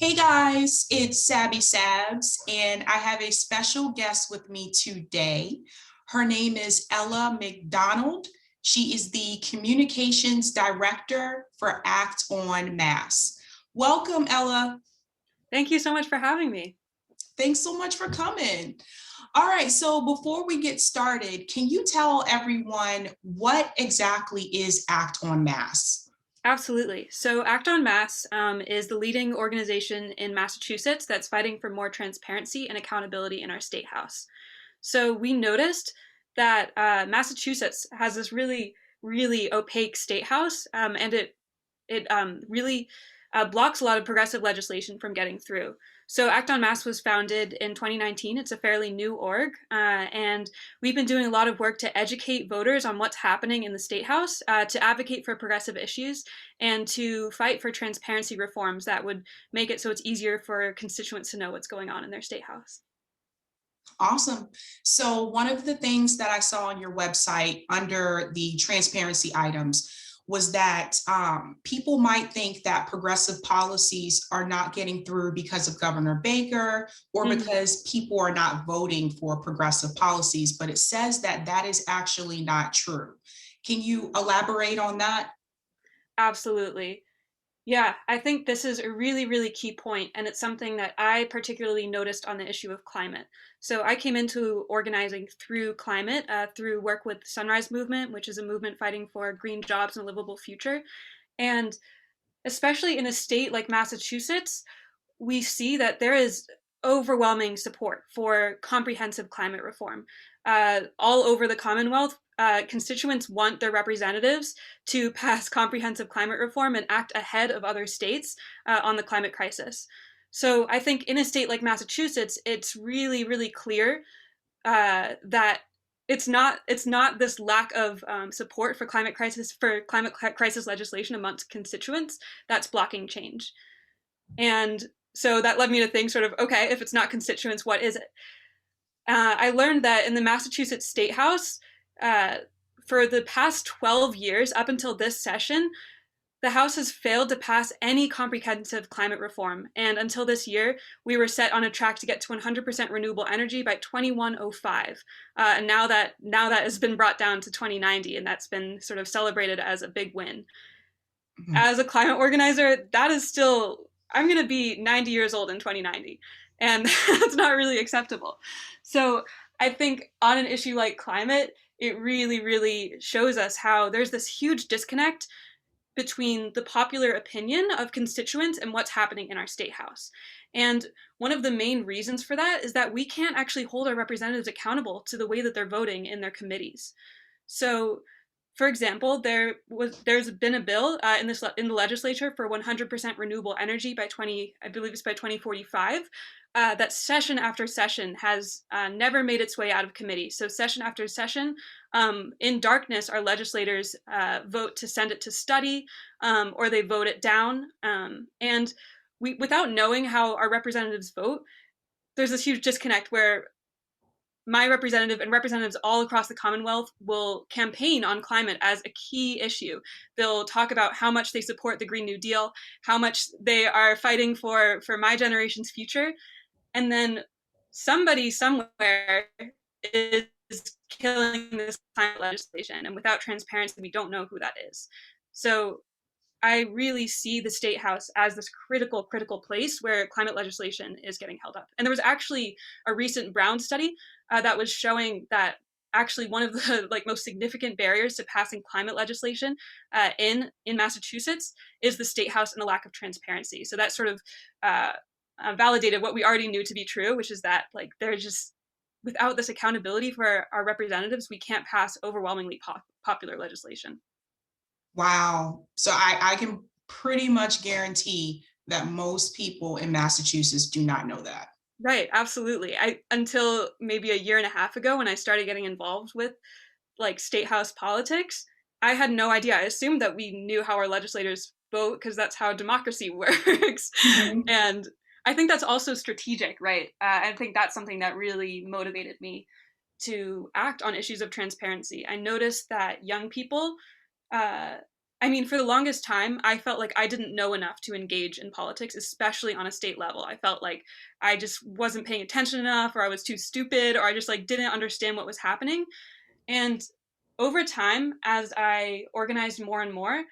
Hey guys, it's Sabby Sabs, and I have a special guest with me today. Her name is Ella McDonald. She is the Communications Director for Act On Mass. Welcome, Ella. Thank you so much for having me. Thanks so much for coming. All right, so before we get started, can you tell everyone what exactly is Act On Mass? Absolutely. So, Act on Mass is the leading organization in Massachusetts that's fighting for more transparency and accountability in our state house. So, we noticed that Massachusetts has this really opaque state house, and it really blocks a lot of progressive legislation from getting through. So Act on Mass was founded in 2019. It's a fairly new org, and we've been doing a lot of work to educate voters on what's happening in the state house, to advocate for progressive issues, and to fight for transparency reforms that would make it so it's easier for constituents to know what's going on in their state house. Awesome. So one of the things that I saw on your website under the transparency items was that people might think that progressive policies are not getting through because of Governor Baker or Mhm. because people are not voting for progressive policies, but it says that that is actually not true. Can you elaborate on that? Absolutely. Yeah, I think this is a really key point, and it's something that I particularly noticed on the issue of climate. So I came into organizing through climate, through work with Sunrise Movement, which is a movement fighting for green jobs and a livable future. And especially in a state like Massachusetts, we see that there is overwhelming support for comprehensive climate reform. All over the Commonwealth, constituents want their representatives to pass comprehensive climate reform and act ahead of other states on the climate crisis. So I think in a state like Massachusetts, it's really clear that it's not this lack of support for climate crisis legislation amongst constituents that's blocking change. And so that led me to think sort of, okay, if it's not constituents, what is it? I learned that in the Massachusetts State House, uh, for the past 12 years, up until this session, the House has failed to pass any comprehensive climate reform. And until this year, we were set on a track to get to 100% renewable energy by 2105. And now that has been brought down to 2090, and that's been sort of celebrated as a big win. Mhm. As a climate organizer, that is still, I'm going to be 90 years old in 2090. And that's not really acceptable. So I think on an issue like climate, it really shows us how there's this huge disconnect between the popular opinion of constituents and what's happening in our state house. And one of the main reasons for that is that we can't actually hold our representatives accountable to the way that they're voting in their committees. So, for example, there's been a bill in the legislature for 100% renewable energy by 20, I believe it's by 2045. That session after session has never made its way out of committee. So session after session, in darkness, our legislators vote to send it to study, or they vote it down. And without knowing how our representatives vote, there's this huge disconnect where my representative and representatives all across the Commonwealth will campaign on climate as a key issue. They'll talk about how much they support the Green New Deal, how much they are fighting for my generation's future, and then somebody somewhere is killing this climate legislation, and without transparency, we don't know who that is. So I really see the state house as this critical place where climate legislation is getting held up. And there was actually a recent Brown study that was showing that actually one of the most significant barriers to passing climate legislation in Massachusetts is the state house and the lack of transparency. So that sort of validated what we already knew to be true, which is that they're just, without this accountability for our representatives, we can't pass overwhelmingly popular legislation. Wow. So I can pretty much guarantee that most people in Massachusetts do not know that. Right, absolutely. I Until maybe a year and a half ago when I started getting involved with state house politics, I had no idea. I assumed that we knew how our legislators vote because that's how democracy works. Mhm. And I think that's also strategic, right? I think that's something that really motivated me to act on issues of transparency. I noticed that young people uh, I mean, for the longest time, I felt like I didn't know enough to engage in politics, especially on a state level. I felt like I just wasn't paying attention enough, or I was too stupid, or I just like didn't understand what was happening. And over time, as I organized more and more,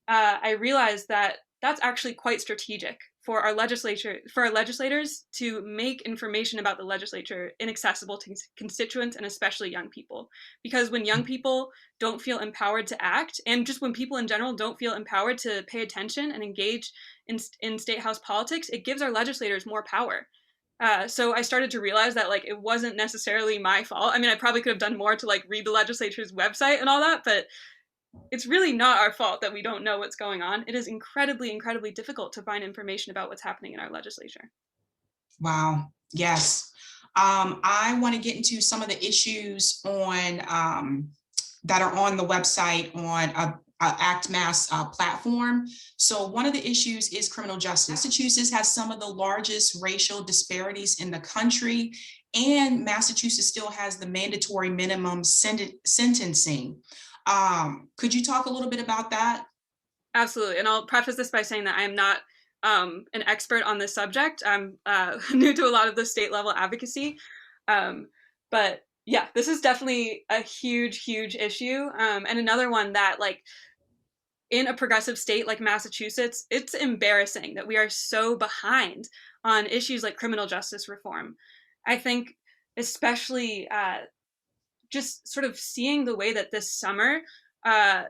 I realized that that's actually quite strategic for our legislators to make information about the legislature inaccessible to constituents and especially young people. Because when young people don't feel empowered to act, and just when people in general don't feel empowered to pay attention and engage in state house politics, it gives our legislators more power. So I started to realize that like it wasn't necessarily my fault. I mean, I probably could have done more to like read the legislature's website and all that, but it's really not our fault that we don't know what's going on. It is incredibly, incredibly difficult to find information about what's happening in our legislature. Wow. Yes. I want to get into some of the issues on that are on the website on Act Mass platform. So one of the issues is criminal justice. Massachusetts has some of the largest racial disparities in the country, and Massachusetts still has the mandatory minimum sentencing. Could you talk a little bit about that? Absolutely. And I'll preface this by saying that I am not an expert on this subject. I'm new to a lot of the state level advocacy. But yeah, this is definitely a huge, huge issue. And another one that, like, in a progressive state like Massachusetts, it's embarrassing that we are so behind on issues like criminal justice reform. I think, especially just sort of seeing the way that uh,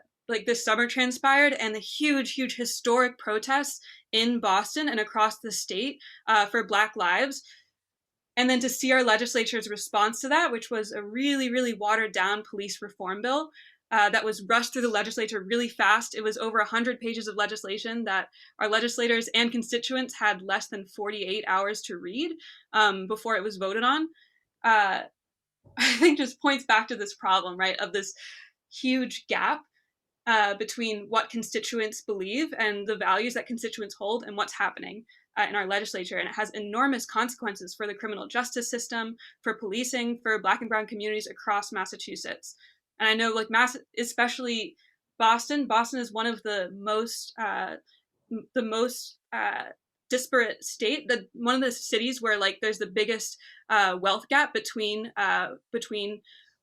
this summer transpired and the huge, huge historic protests in Boston and across the state for Black lives. And then to see our legislature's response to that, which was a really, really watered down police reform bill that was rushed through the legislature really fast. It was over 100 pages of legislation that our legislators and constituents had less than 48 hours to read before it was voted on. Uh, I think just points back to this problem, right, of this huge gap between what constituents believe and the values that constituents hold and what's happening in our legislature. And it has enormous consequences for the criminal justice system, for policing, for Black and Brown communities across Massachusetts. And I know, like, especially Boston. Boston is one of the most disparate state. One of the cities where like there's the biggest wealth gap between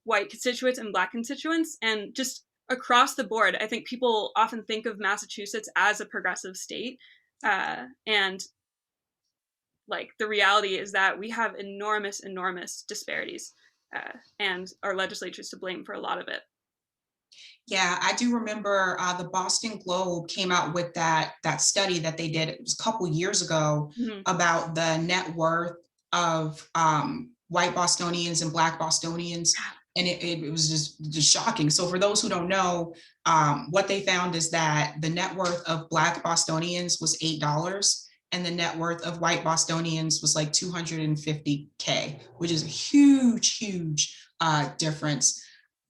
white constituents and Black constituents, and just across the board, I think people often think of Massachusetts as a progressive state, and like the reality is that we have enormous, enormous disparities, and our legislature's to blame for a lot of it. Yeah, I do remember the Boston Globe came out with that study that they did. It was a couple years ago Mm-hmm. about the net worth of white Bostonians and Black Bostonians, and it was just shocking. So for those who don't know, what they found is that the net worth of Black Bostonians was $8, and the net worth of white Bostonians was like 250K, which is a huge, huge difference.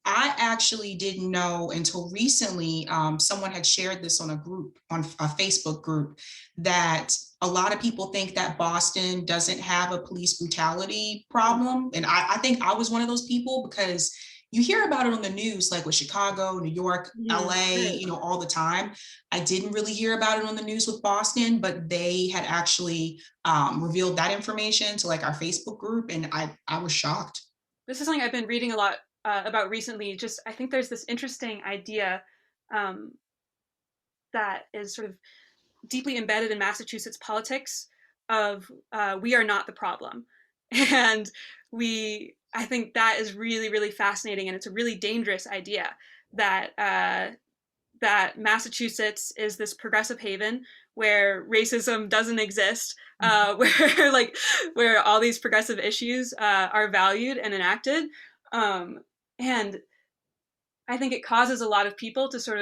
I actually didn't know until recently. Someone had shared this on a Facebook group, that a lot of people think that Boston doesn't have a police brutality problem. And I think I was one of those people, because you hear about it on the news, like with Chicago, New York, LA, Right. all the time. I didn't really hear about it on the news with Boston, but they had actually revealed that information to like our Facebook group. And I was shocked. This is something I've been reading a lot about recently. Just I think there's this interesting idea um, that is sort of deeply embedded in Massachusetts politics of we are not the problem, and I think that is really, really fascinating, and it's a really dangerous idea that that Massachusetts is this progressive haven where racism doesn't exist, where like where all these progressive issues are valued and enacted, and I think it causes a lot of people to sort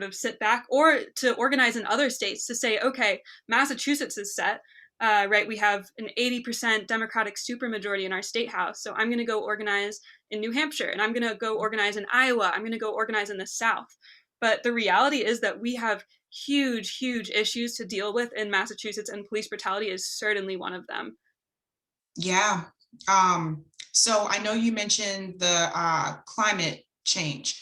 of sit back or to organize in other states to say, okay, Massachusetts is set. Right, we have an 80% Democratic supermajority in our state house, so I'm going to go organize in New Hampshire, and I'm going to go organize in Iowa. I'm going to go organize in the South. But the reality is that we have huge, huge issues to deal with in Massachusetts, and police brutality is certainly one of them. Yeah. Um, so I know you mentioned the climate change.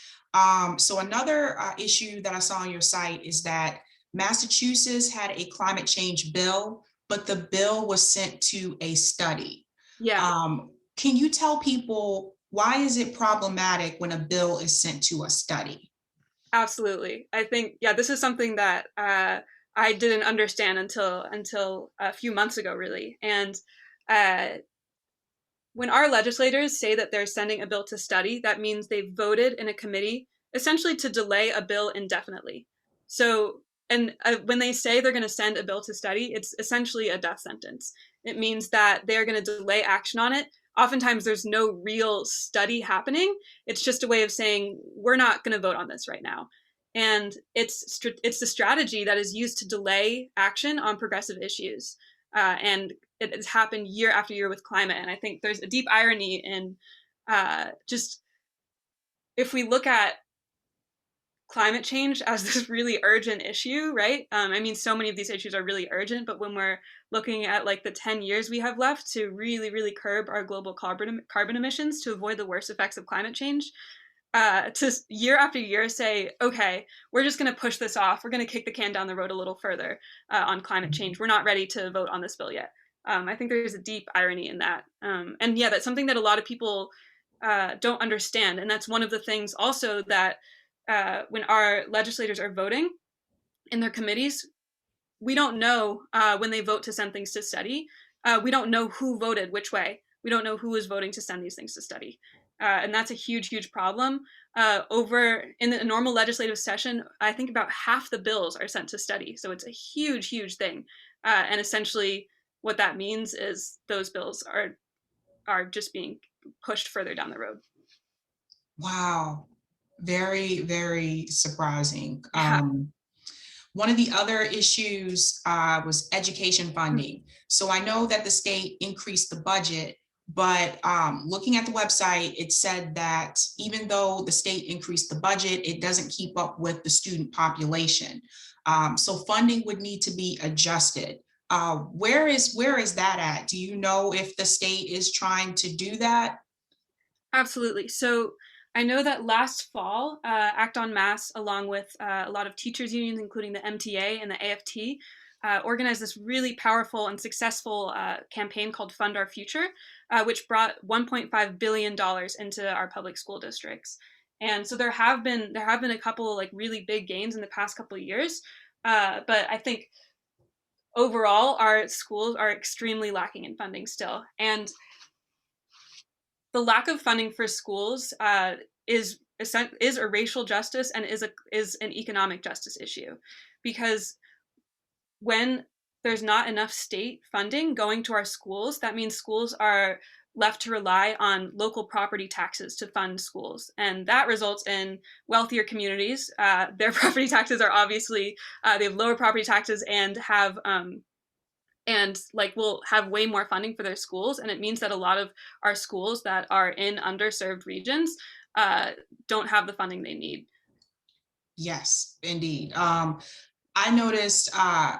So another issue that I saw on your site is that Massachusetts had a climate change bill, but the bill was sent to a study. Yeah, Can you tell people why is it problematic when a bill is sent to a study? absolutely. I think, yeah, this is something that I didn't understand until a few months ago, really. And uh, when our legislators say that they're sending a bill to study, that means they voted in a committee essentially to delay a bill indefinitely. So, and when they say they're going to send a bill to study, it's essentially a death sentence. It means that they're going to delay action on it. Oftentimes, there's no real study happening. It's just a way of saying we're not going to vote on this right now, and it's the strategy that is used to delay action on progressive issues. And it has happened year after year with climate. And I think there's a deep irony in just if we look at climate change as this really urgent issue, right? I mean, so many of these issues are really urgent, but when we're looking at like the 10 years we have left to really, really curb our global carbon emissions to avoid the worst effects of climate change, to year after year say, okay, we're just going to push this off. We're going to kick the can down the road a little further on climate change. We're not ready to vote on this bill yet. I think there's a deep irony in that. And yeah, that's something that a lot of people don't understand. And that's one of the things also that when our legislators are voting in their committees, we don't know when they vote to send things to study. We don't know who voted which way. We don't know who is voting to send these things to study. And that's a huge, huge problem. Over in the normal legislative session, I think about half the bills are sent to study. So it's a huge, huge thing. And essentially, what that means is those bills are just being pushed further down the road. Wow, very, very surprising. Yeah. One of the other issues was education funding. So I know that the state increased the budget, but looking at the website, it said that even though the state increased the budget, it doesn't keep up with the student population. So funding would need to be adjusted. Where is that at? Do you know if the state is trying to do that? Absolutely. So I know that last fall, Act on Mass, along with a lot of teachers' unions, including the MTA and the AFT, organized this really powerful and successful campaign called Fund Our Future, which brought $1.5 billion into our public school districts. And so there have been a couple of like really big gains in the past couple of years, but I think overall our schools are extremely lacking in funding still. And the lack of funding for schools is a racial justice and is an economic justice issue, because when there's not enough state funding going to our schools, that means schools are left to rely on local property taxes to fund schools. And that results in wealthier communities. Their property taxes are obviously, they have lower property taxes and have and like will have way more funding for their schools, and it means that a lot of our schools that are in underserved regions don't have the funding they need. Yes, indeed. I noticed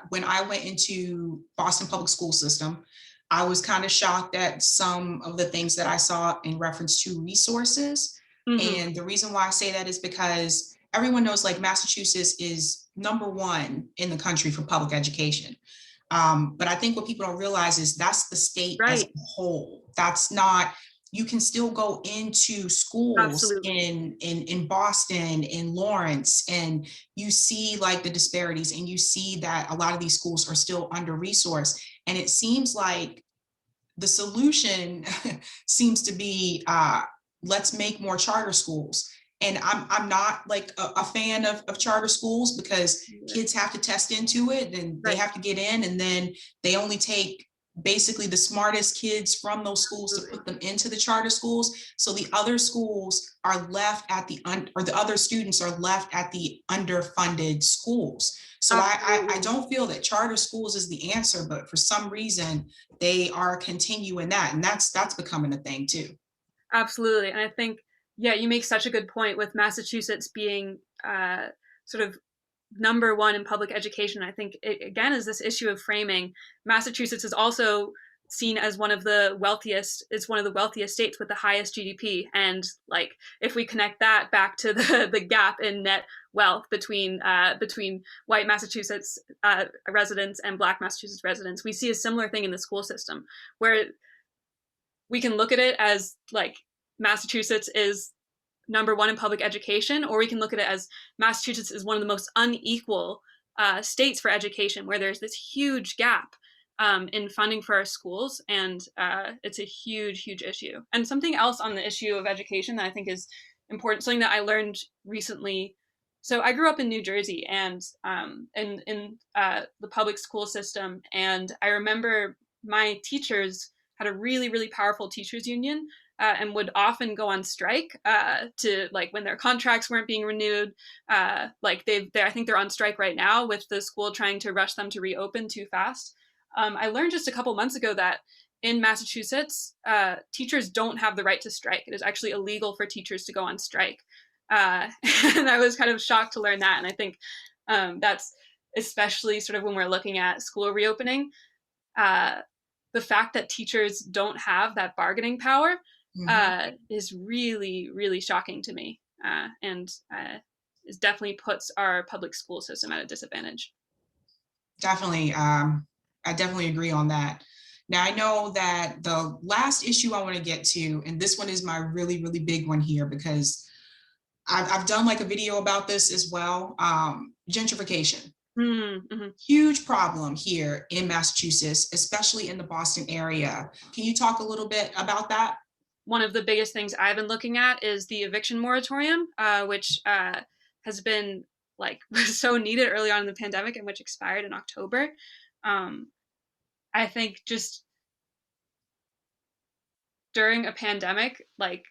when I went into Boston public school system, I was kind of shocked at some of the things that I saw in reference to resources. Mm-hmm. And the reason why I say that is because everyone knows like Massachusetts is number one in the country for public education. But I think what people don't realize is that's the state as a Right. whole. That's not, you can still go into schools Absolutely. in Boston, in Lawrence, and you see like the disparities, and you see that a lot of these schools are still under resourced. And it seems like the solution seems to be let's make more charter schools. And I'm not like a fan of charter schools because kids have to test into it and they Right. have to get in, and then they only take basically the smartest kids from those schools to Absolutely. put them into the charter schools. So the other schools are left at or the other students are left at the underfunded schools. So I Absolutely. don't feel that charter schools is the answer, but for some reason they are continuing that, and that's becoming a thing too. Absolutely. And I think, yeah, you make such a good point with Massachusetts being sort of number one in public education. I think it, again, is this issue of framing. Massachusetts is also seen as one of the wealthiest, it's one of the wealthiest states with the highest GDP. And like, if we connect that back to the gap in net wealth between white Massachusetts residents and Black Massachusetts residents, we see a similar thing in the school system, where we can look at it as like Massachusetts is number one in public education, or we can look at it as Massachusetts is one of the most unequal states for education, where there's this huge gap in funding for our schools, and it's a huge, huge issue. And something else on the issue of education that I think is important, something that I learned recently. So I grew up in New Jersey, and in the public school system, and I remember my teachers had a really, really powerful teachers union, and would often go on strike to, like, when their contracts weren't being renewed. Like I think they're on strike right now with the school trying to rush them to reopen too fast. I learned just a couple months ago that in Massachusetts, teachers don't have the right to strike. It is actually illegal for teachers to go on strike. And I was kind of shocked to learn that. And I think that's especially sort of when we're looking at school reopening, the fact that teachers don't have that bargaining power is really, really shocking to me, and it definitely puts our public school system at a disadvantage. Definitely. I definitely agree on that. Now, I know that the last issue I want to get to, and this one is my really, really big one here, because I've done like a video about this as well. Gentrification. Mm-hmm. Huge problem here in Massachusetts, especially in the Boston area. Can you talk a little bit about that? One of the biggest things I've been looking at is the eviction moratorium, which has been like so needed early on in the pandemic, and which expired in October. I think just during a pandemic, like,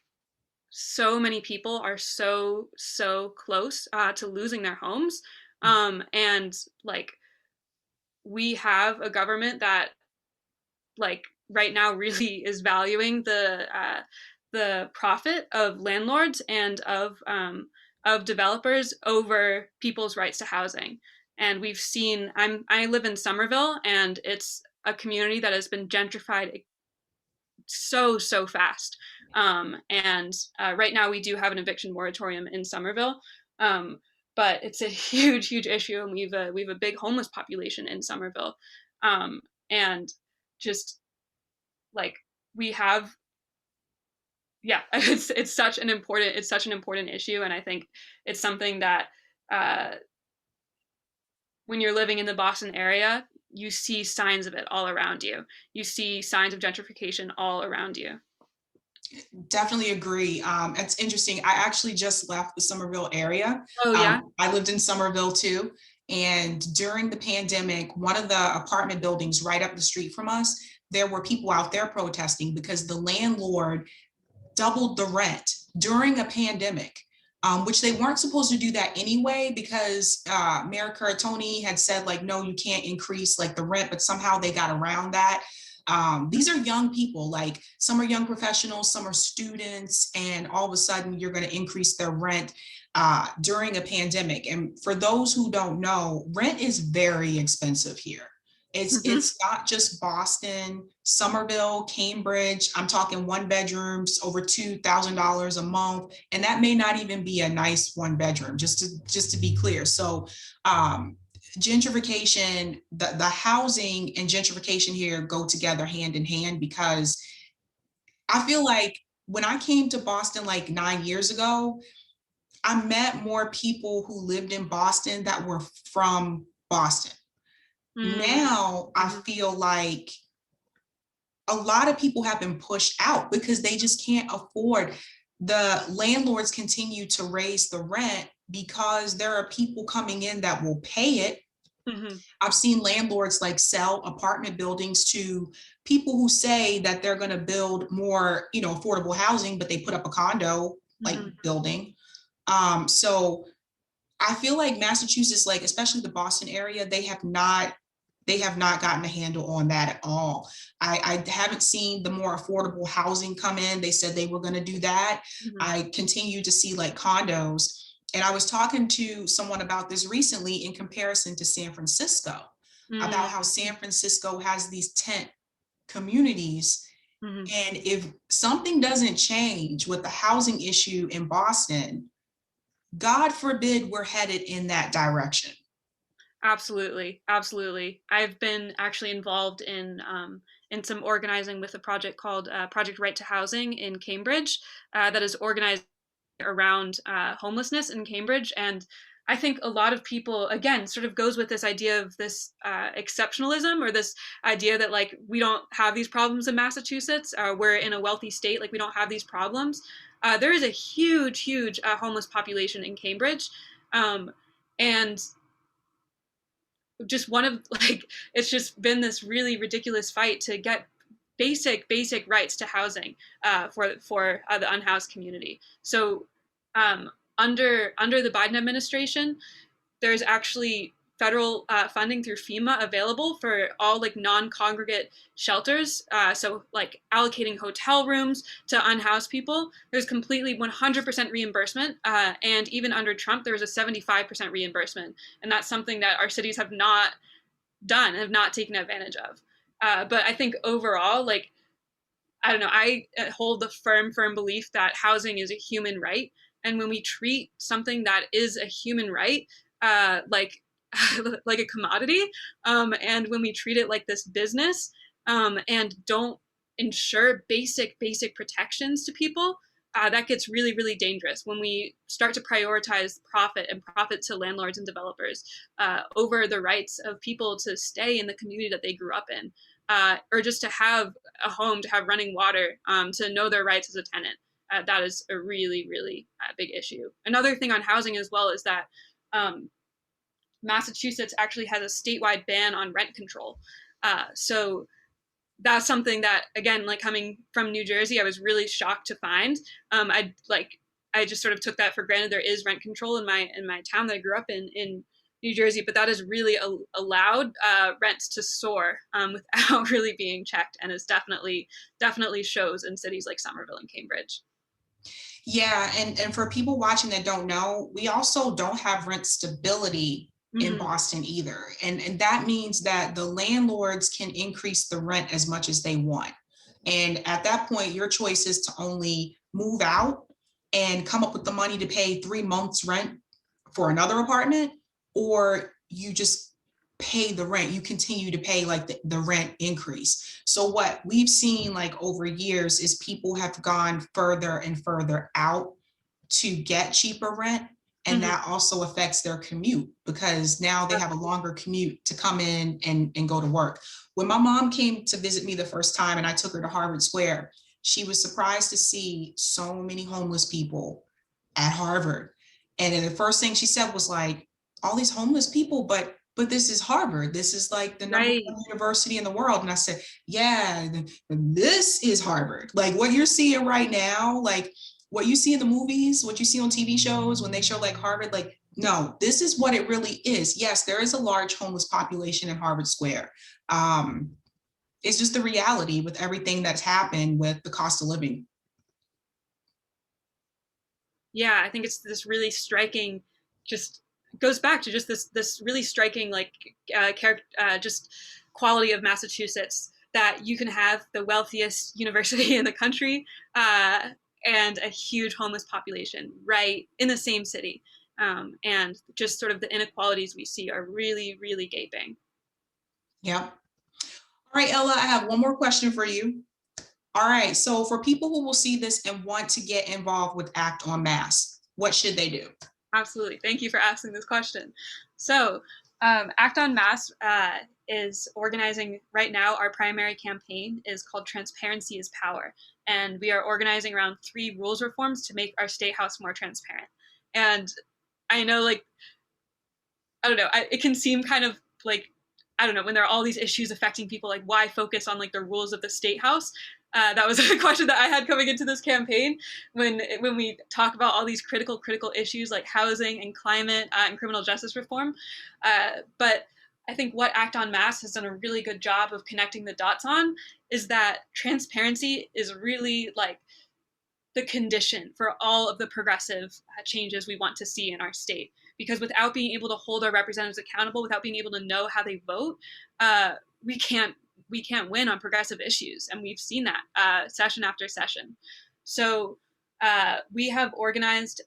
so many people are so close to losing their homes, and like, we have a government that, like, right now really is valuing the profit of landlords and of developers over people's rights to housing. And we've seen, I live in Somerville, and it's a community that has been gentrified so fast. And right now we do have an eviction moratorium in Somerville, but it's a huge issue, and we've a big homeless population in Somerville, and just like, we have, yeah, it's such an important issue. And I think it's something that when you're living in the Boston area, you see signs of it all around you. You see signs of gentrification all around you. Definitely agree. It's interesting. I actually just left the Somerville area. Oh yeah. I lived in Somerville too. And during the pandemic, one of the apartment buildings right up the street from us, there were people out there protesting because the landlord doubled the rent during a pandemic, which they weren't supposed to do that anyway, because Mayor Curratone had said, like, no, you can't increase like the rent, but somehow they got around that. These are young people, like, some are young professionals, some are students, and all of a sudden you're going to increase their rent during a pandemic. And for those who don't know, rent is very expensive here. It's not just Boston, Somerville, Cambridge. I'm talking one bedrooms over $2,000 a month, and that may not even be a nice one bedroom. Just to be clear. So gentrification, the housing and gentrification here go together hand in hand, because I feel like when I came to Boston like 9 years ago, I met more people who lived in Boston that were from Boston. Now I feel like a lot of people have been pushed out because they just can't afford. The landlords continue to raise the rent because there are people coming in that will pay it. I've seen landlords like sell apartment buildings to people who say that they're going to build more, affordable housing, but they put up a condo like building. So I feel like Massachusetts, like especially the Boston area, they have not gotten a handle on that at all. I haven't seen the more affordable housing come in. They said they were going to do that. I continue to see like condos. And I was talking to someone about this recently in comparison to San Francisco, about how San Francisco has these tent communities. Mhm. And if something doesn't change with the housing issue in Boston, God forbid we're headed in that direction. Absolutely, absolutely. I've been actually involved in some organizing with a project called Project Right to Housing in Cambridge, that is organized around homelessness in Cambridge. And I think a lot of people, again, sort of goes with this idea of this exceptionalism, or this idea that like we don't have these problems in Massachusetts. We're in a wealthy state, like we don't have these problems. There is a huge, huge homeless population in Cambridge. Um, and just one of like it's just been this really ridiculous fight to get basic rights to housing for the unhoused community. So um, under the Biden administration, there's actually federal funding through FEMA available for all like non-congregate shelters. So like allocating hotel rooms to unhoused people, there's completely 100% reimbursement. And even under Trump, there was a 75% reimbursement. And that's something that our cities have not done, have not taken advantage of. But I think overall, like, I don't know, I hold the firm belief that housing is a human right. And when we treat something that is a human right, like like a commodity, and when we treat it like this business, and don't ensure basic protections to people, that gets really dangerous when we start to prioritize profit and profit to landlords and developers over the rights of people to stay in the community that they grew up in, or just to have a home, to have running water, to know their rights as a tenant. That is a really big issue. Another thing on housing as well is that um, Massachusetts actually has a statewide ban on rent control. So that's something that, again, like coming from New Jersey, I was really shocked to find. I just sort of took that for granted. There is rent control in my town that I grew up in New Jersey, but that has really allowed rents to soar without really being checked, and is definitely shows in cities like Somerville and Cambridge. Yeah, and for people watching that don't know, we also don't have rent stability in Mm-hmm. Boston either. And that means that the landlords can increase the rent as much as they want. And at that point, your choice is to only move out and come up with the money to pay 3 months rent for another apartment, or you just pay the rent. You continue to pay like the rent increase. So what we've seen like over years is people have gone further and further out to get cheaper rent. And Mm-hmm. that also affects their commute because now they have a longer commute to come in and go to work. When my mom came to visit me the first time and I took her to Harvard Square, she was surprised to see so many homeless people at Harvard. And then the first thing she said was like, all these homeless people, but this is Harvard. This is like the number Right. one university in the world. And I said, yeah, this is Harvard. Like what you're seeing right now, like what you see in the movies, what you see on TV shows when they show like Harvard, like, no, this is what it really is. Yes, there is a large homeless population in Harvard Square. Um, it's just the reality with everything that's happened with the cost of living. Yeah, I think it's this really striking, just goes back to just this really striking like character, just quality of Massachusetts, that you can have the wealthiest university in the country, and a huge homeless population right in the same city, and just sort of the inequalities we see are really gaping. Yep. All right, Ella, I have one more question for you. All right, so for people who will see this and want to get involved with Act on Mass, what should they do? Absolutely. Thank you for asking this question. So, Act on Mass is organizing right now. Our primary campaign is called Transparency is Power. And we are organizing around 3 rules reforms to make our state house more transparent. And I know, like, I don't know, it can seem kind of like, I don't know, when there are all these issues affecting people, like why focus on like the rules of the state house? That was a question that I had coming into this campaign. When we talk about all these critical issues like housing and climate, and criminal justice reform, but I think what Act on Mass has done a really good job of connecting the dots on is that transparency is really like the condition for all of the progressive changes we want to see in our state. Because without being able to hold our representatives accountable, without being able to know how they vote, we can't we can't win on progressive issues, and we've seen that session after session. So we have organized.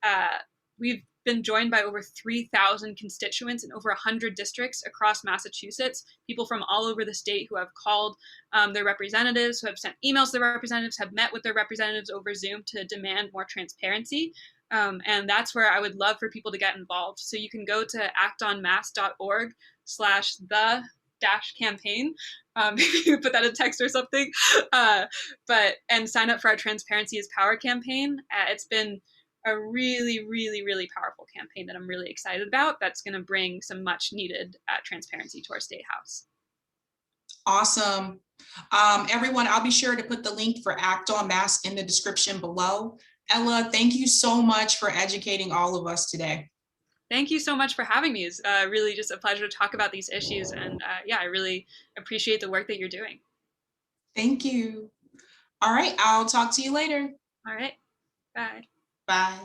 We've been joined by over 3,000 constituents in over 100 districts across Massachusetts, people from all over the state who have called their representatives, who have sent emails to their representatives, have met with their representatives over Zoom to demand more transparency. And that's where I would love for people to get involved. So you can go to actonmass.org/the-campaign. You put that in text or something, and sign up for our Transparency is Power campaign. It's been a really, really, really powerful campaign that I'm really excited about. That's going to bring some much needed transparency to our state house. Awesome. Everyone, I'll be sure to put the link for Act on Mass in the description below. Ella, thank you so much for educating all of us today. Thank you so much for having me. It's really just a pleasure to talk about these issues. And yeah, I really appreciate the work that you're doing. Thank you. All right, I'll talk to you later. All right. Bye. Bye.